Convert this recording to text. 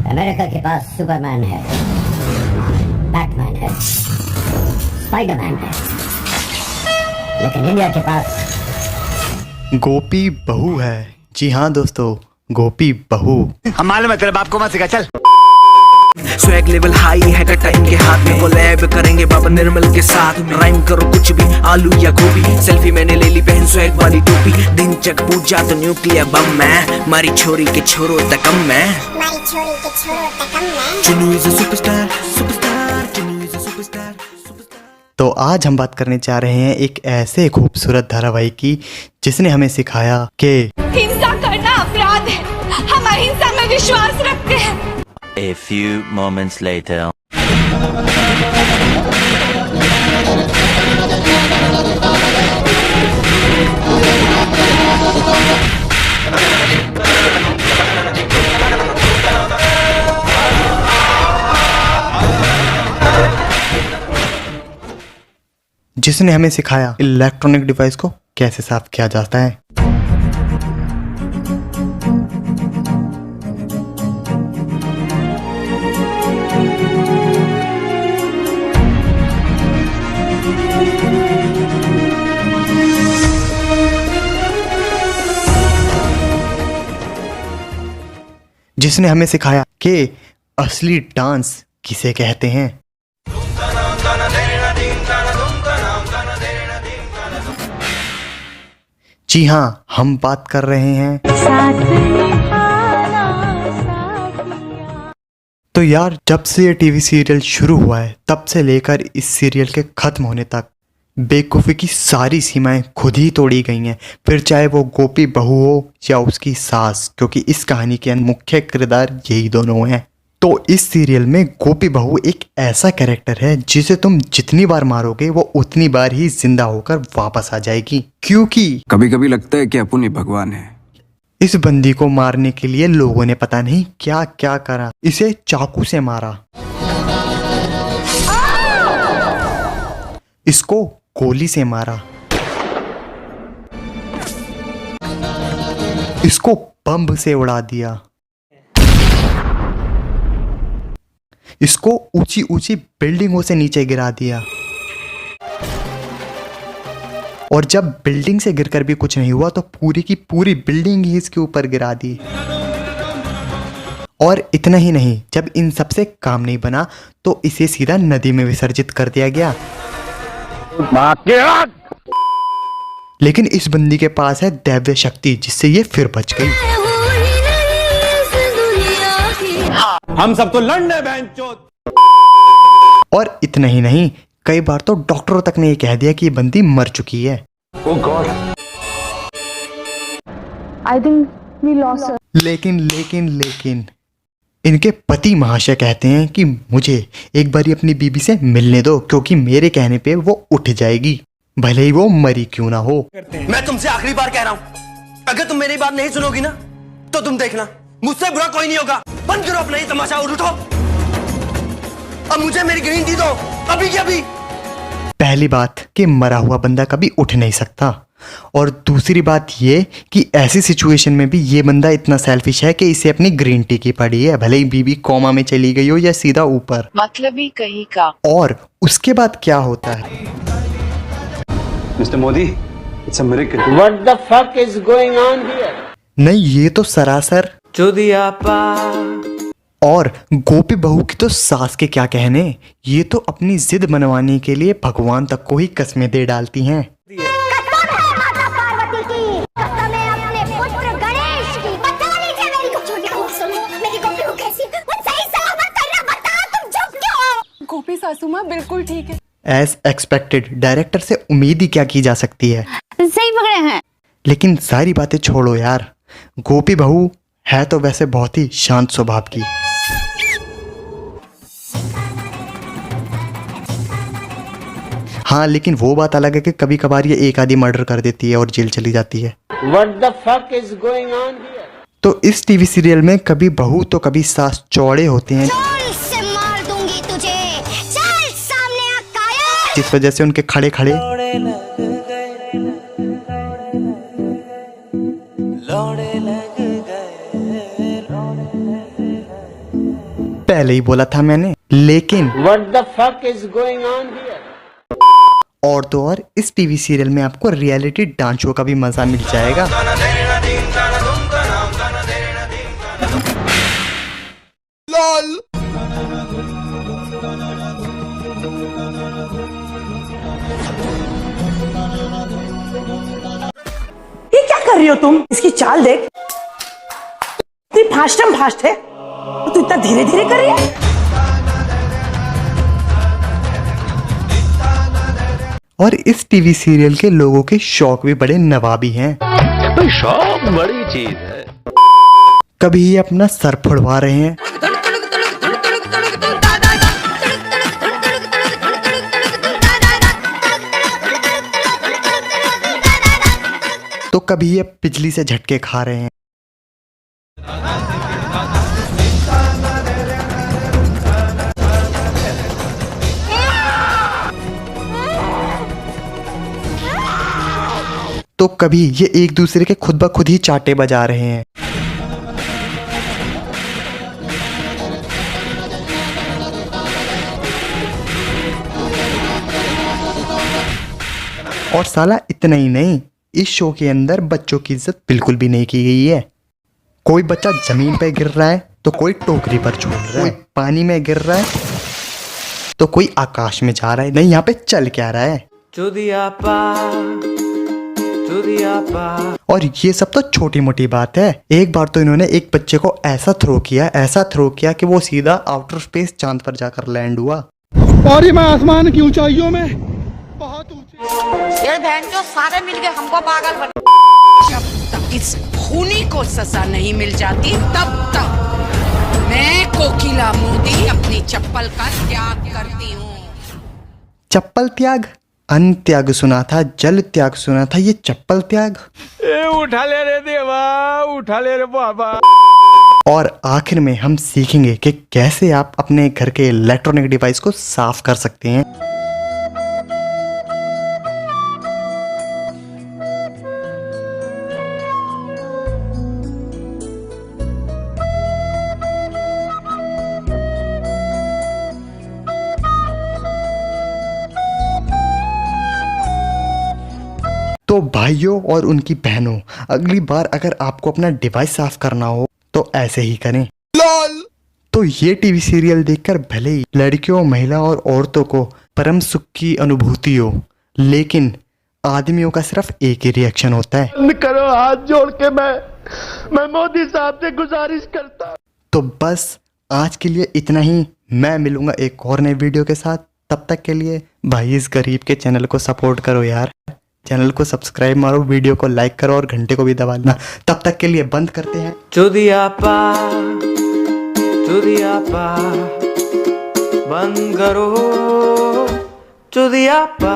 America के पास Superman है, Batman है, स्पाइडरमैन है, लेकिन इंडिया के पास गोपी बहू है। जी हाँ दोस्तों, गोपी बहू। हम मालूम है तेरे बाप को मत सिखा, चल। स्वैग लेवल हाई है टट्टा इनके हाथ में, कोलैब करेंगे बाबा निर्मल के साथ में। राइम करो कुछ भी, आलू या गोभी, सेल्फी मैंने ले ली पहन स्वैग वाली टोपी। दिन चक पूजा तो न्यूक्लियर बम मैं, मारी छोरी के छोरो तक मैं, Chunnu is a superstar, superstar, Chunnu is a superstar, superstar. तो आज हम बात करने जा रहे हैं एक ऐसे खूबसूरत धारावाहिक की जिसने हमें सिखाया कि हिंसा करना अपराध है, हम अहिंसा में विश्वास रखते हैं। A few moments later. जिसने हमें सिखाया इलेक्ट्रॉनिक डिवाइस को कैसे साफ किया जाता है। जिसने हमें सिखाया कि असली डांस किसे कहते हैं। जी हाँ, हम बात कर रहे हैं तो यार, जब से ये टीवी सीरियल शुरू हुआ है तब से लेकर इस सीरियल के खत्म होने तक बेवकूफ़ी की सारी सीमाएं खुद ही तोड़ी गई हैं। फिर चाहे वो गोपी बहू हो या उसकी सास, क्योंकि इस कहानी के मुख्य किरदार यही दोनों हैं। तो इस सीरियल में गोपी बहू एक ऐसा कैरेक्टर है जिसे तुम जितनी बार मारोगे वो उतनी बार ही जिंदा होकर वापस आ जाएगी। क्योंकि कभी कभी लगता है कि अपन ही भगवान है। इस बंदी को मारने के लिए लोगों ने पता नहीं क्या क्या करा। इसे चाकू से मारा, इसको गोली से मारा, इसको बम से उड़ा दिया, इसको ऊंची ऊंची बिल्डिंगों से नीचे गिरा दिया। और जब बिल्डिंग से गिरकर भी कुछ नहीं हुआ तो पूरी की पूरी बिल्डिंग ही इसके ऊपर गिरा दी। और इतना ही नहीं, जब इन सब से काम नहीं बना तो इसे सीधा नदी में विसर्जित कर दिया गया। लेकिन इस बंदी के पास है दैव्य शक्ति, जिससे ये फिर बच गई। हम सब तो लड़ने बैंचोद। और इतना ही नहीं, कई बार तो डॉक्टरों तक ने ये कह दिया कि ये बंदी मर चुकी है। Oh God. I think we lost her. लेकिन इनके पति महाशय कहते हैं कि मुझे एक बार अपनी बीबी से मिलने दो, क्योंकि मेरे कहने पे वो उठ जाएगी, भले ही वो मरी क्यों ना हो। मैं तुमसे आखिरी बार कह रहा हूँ, अगर तुम मेरी बात नहीं सुनोगी ना तो तुम देखना, मुझसे बुरा कोई नहीं होगा। बंद करो अपना ये तमाशा और उठो। अब मुझे मेरी ग्रीन टी दो, अभी के अभी। पहली बात कि मरा हुआ बंदा कभी उठ नहीं सकता, और दूसरी बात ये कि ऐसी सिचुएशन में भी ये बंदा इतना सेल्फिश है कि इसे अपनी ग्रीन टी की पड़ी है, भले ही बीबी कोमा में चली गई हो या सीधा ऊपर। मतलब ही कहीं का। और उसके बाद क्या होता है? Mister Modi, it's a miracle. What the fuck is going on here? नहीं, ये तो सरासर चुदियापा। और गोपी बहू की तो सास के क्या कहने, ये तो अपनी जिद मनवाने के लिए भगवान तक को ही कस्में दे डालती हैं। गोपी सासू माँ बिल्कुल ठीक है। एज एक्सपेक्टेड, डायरेक्टर से उम्मीद ही क्या की जा सकती है। सही पकड़े हैं। लेकिन सारी बातें छोड़ो यार, गोपी बहू है तो वैसे बहुत ही शांत स्वभाव की। हाँ, लेकिन वो बात अलग है कि कभी कभार ये एक आधी मर्डर कर देती है और जेल चली जाती है। What the fuck is going on here? तो इस टीवी सीरियल में कभी बहू तो कभी सास चौड़े होते हैं, से मार दूंगी तुझे, चल सामने आ कायर। जिस वजह से उनके खड़े खड़े पहले ही बोला था मैंने, लेकिन What the fuck is going on here? और तो और इस टीवी सीरियल में आपको रियलिटी डांस शो का भी मजा मिल जाएगा। ये क्या कर रही हो तुम? इसकी चाल देख, इतनी फास्टम फास्ट है, तू इतना धीरे धीरे कर रही है। और इस टीवी सीरियल के लोगों के शौक भी बड़े नवाबी हैं। शौक बड़ी चीज है। कभी ये अपना सर फुड़वा रहे हैं, तो कभी ये बिजली से झटके खा रहे हैं। तो कभी ये एक दूसरे के खुद ब खुद ही चाटे बजा रहे हैं। और साला इतना ही नहीं, इस शो के अंदर बच्चों की इज्जत बिल्कुल भी नहीं की गई है। कोई बच्चा जमीन पे गिर रहा है तो कोई टोकरी पर झूल रहा है, कोई पानी में गिर रहा है तो कोई आकाश में जा रहा है। नहीं, यहाँ पे चल क्या रहा है। और ये सब तो छोटी मोटी बात है। एक बार तो इन्होंने एक बच्चे को ऐसा थ्रो किया कि वो सीधा आउटर स्पेस चांद पर जाकर लैंड हुआ। और मैं आसमान की ऊंचाइयों में बहुत ऊंचे। ये बहन जो सारे मिलके हमको पागल बना। जब तक इस खूनी को सजा नहीं मिल जाती तब तक मैं कोकिला मोदी अपनी चप्पल का त्याग करती हूँ। चप्पल त्याग? अन्न त्याग सुना था, जल त्याग सुना था, ये चप्पल त्याग। उठा ले रे देवा, उठा ले रे बाबा। और आखिर में हम सीखेंगे कि कैसे आप अपने घर के इलेक्ट्रॉनिक डिवाइस को साफ कर सकते हैं। तो भाइयों और उनकी बहनों, अगली बार अगर आपको अपना डिवाइस साफ करना हो तो ऐसे ही करें। तो ये टीवी सीरियल देखकर भले ही लड़कियों, महिला और औरतों को परम सुख की अनुभूति हो, लेकिन आदमियों का सिर्फ एक ही रिएक्शन होता है। करो हाथ जोड़ के मैं मोदी साहब से गुजारिश करता। तो बस आज के लिए इतना ही। मैं मिलूंगा एक और नए वीडियो के साथ। तब तक के लिए भाई इस गरीब के चैनल को सपोर्ट करो यार। चैनल को सब्सक्राइब मारो, वीडियो को लाइक करो और घंटे को भी दबा देना। तब तक के लिए बंद करते हैं। चुदियापा बंद करो, चुदियापा।